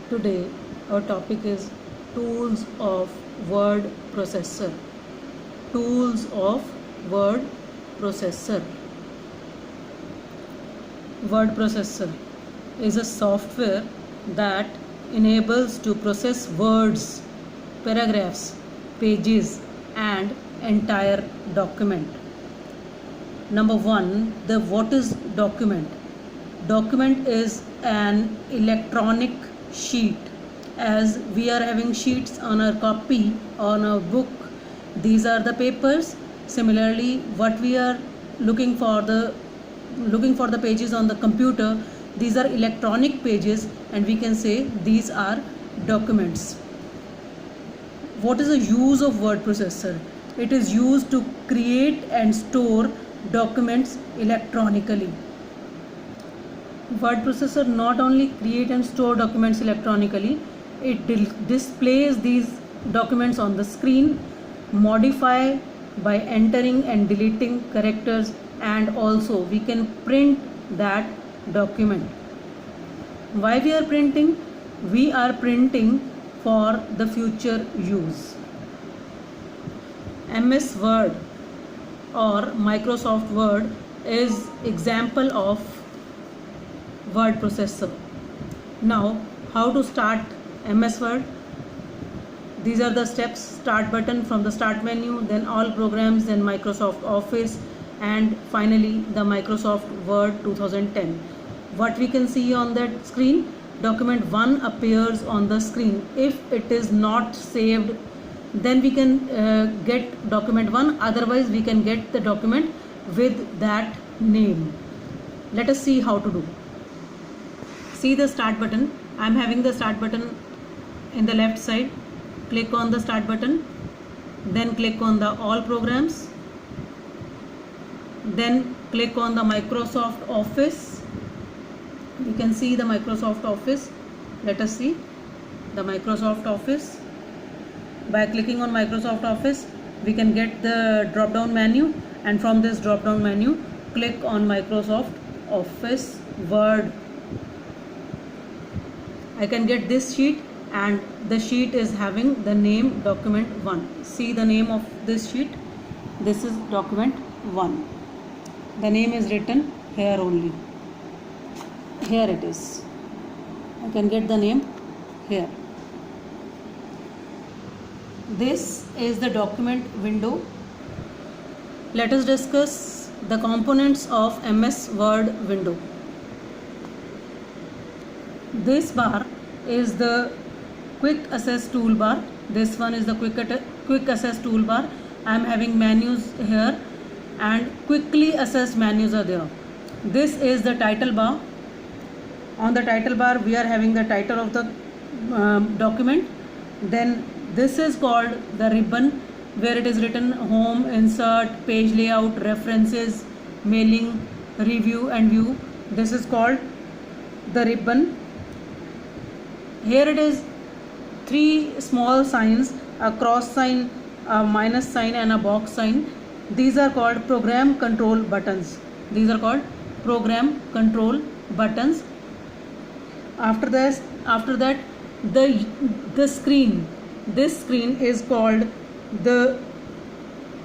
Today our topic is tools of word processor. Tools of word processor. Word processor is a software that enables to process words, paragraphs, pages and entire document. Number 1, the what is document? Document is an electronic sheet. As we are having sheets on our copy, on our book, these are the papers. Similarly, what we are looking for the pages on the computer, these are electronic pages, and we can say these are documents. What is the use of word processor? It is used to create and store documents electronically. Word processor not only create and store documents electronically, it displays these documents on the screen, modify by entering and deleting characters, and also we can print that document. Why we are printing? We are printing for the future use. MS Word or Microsoft Word is example of word processor. Now, how to start MS Word? These are the steps: start button from the start menu, then all programs, then Microsoft Office, and finally the Microsoft Word 2010. What we can see on that screen? Document 1 appears on the screen. If it is not saved, then we can get document 1, otherwise we can get the document with that name. Let us see how to do. See the start button. I am having the start button in the left side. Click on the start button, then click on the all programs, then click on the Microsoft Office. You can see the Microsoft Office. Let us see the Microsoft Office. By clicking on Microsoft Office, we can get the drop down menu, and from this drop down menu click on Microsoft Office Word. I can get this sheet, and the sheet is having the name document 1. See the name of this sheet. This is document 1. The name is written here only. Here it is. I can get the name here. This is the document window. Let us discuss the components of MS Word window. This bar is the quick access toolbar. This one is the quick access toolbar. I am having menus here, and quickly access menus are there. This is the title bar. On the title bar we are having the title of the document. Then this is called the ribbon, where it is written home, insert, page layout, references, mailing, review and view. This is called the ribbon. Here it is 3 small signs, a cross sign, a minus sign and a box sign. These are called program control buttons. These are called program control buttons. After that the screen. This screen is called the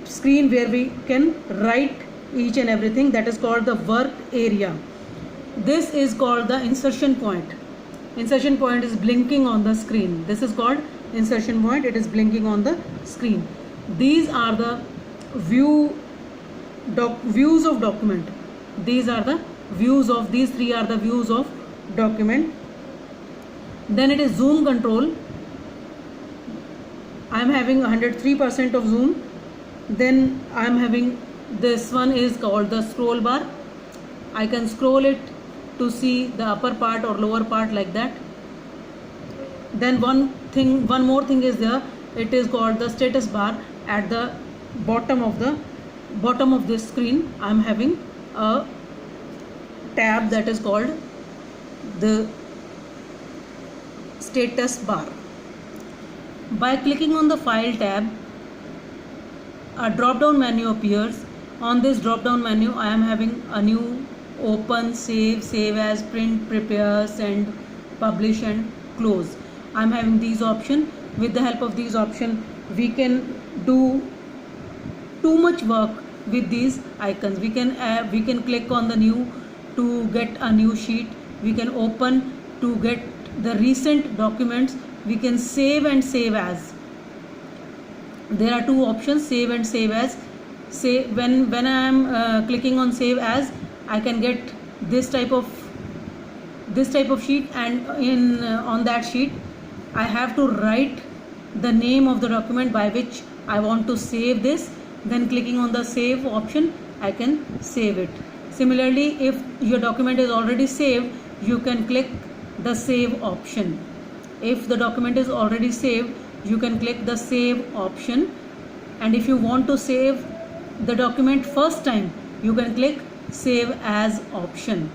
screen where we can write each and everything. That is called the work area. This is called the insertion point. Insertion point is blinking on the screen. This is called insertion point. It is blinking on the screen. These are the views of document. These are the views of, these 3 are the views of document. Then it is zoom control. I am having 103% of zoom. Then I am having, this one is called the scroll bar. I can scroll it to see the upper part or lower part, like that. Then one more thing is there. It is called the status bar. At the bottom of this screen I am having a tab that is called the status bar. By clicking on the file tab, a drop down menu appears. On this drop down menu I am having a new open, save, save as, print, prepare, send, publish and close. I'm having these option. With the help of these option, we can do too much work with these icons. We can click on the new to get a new sheet. We can open to get the recent documents. We can save and save as. There are two options, save and save as. Say when I am clicking on save as, I can get this type of sheet, and in on that sheet I have to write the name of the document by which I want to save this. Then clicking on the save option, I can save it. Similarly, if your document is already saved, you can click the save option. If the document is already saved, you can click the save option, and if you want to save the document first time, you can click save as option.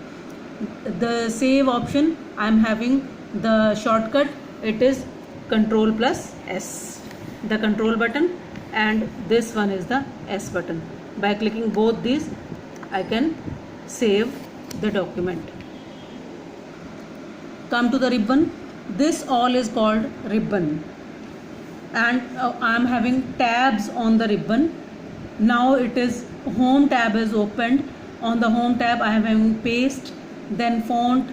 The save option, I am having the shortcut, it is Control plus S, the control button, and this one is the S button. By clicking both these, I can save the document. Come to the ribbon. This all is called ribbon, and I am having tabs on the ribbon. Now it is home tab is opened. On the home tab, I am having paste, then font,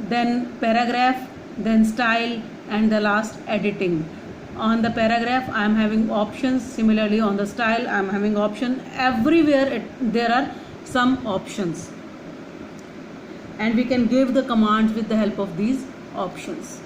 then paragraph, then style, and the last editing. On the paragraph, I am having options. Similarly, on the style, I am having option. Everywhere there are some options, and we can give the commands with the help of these options.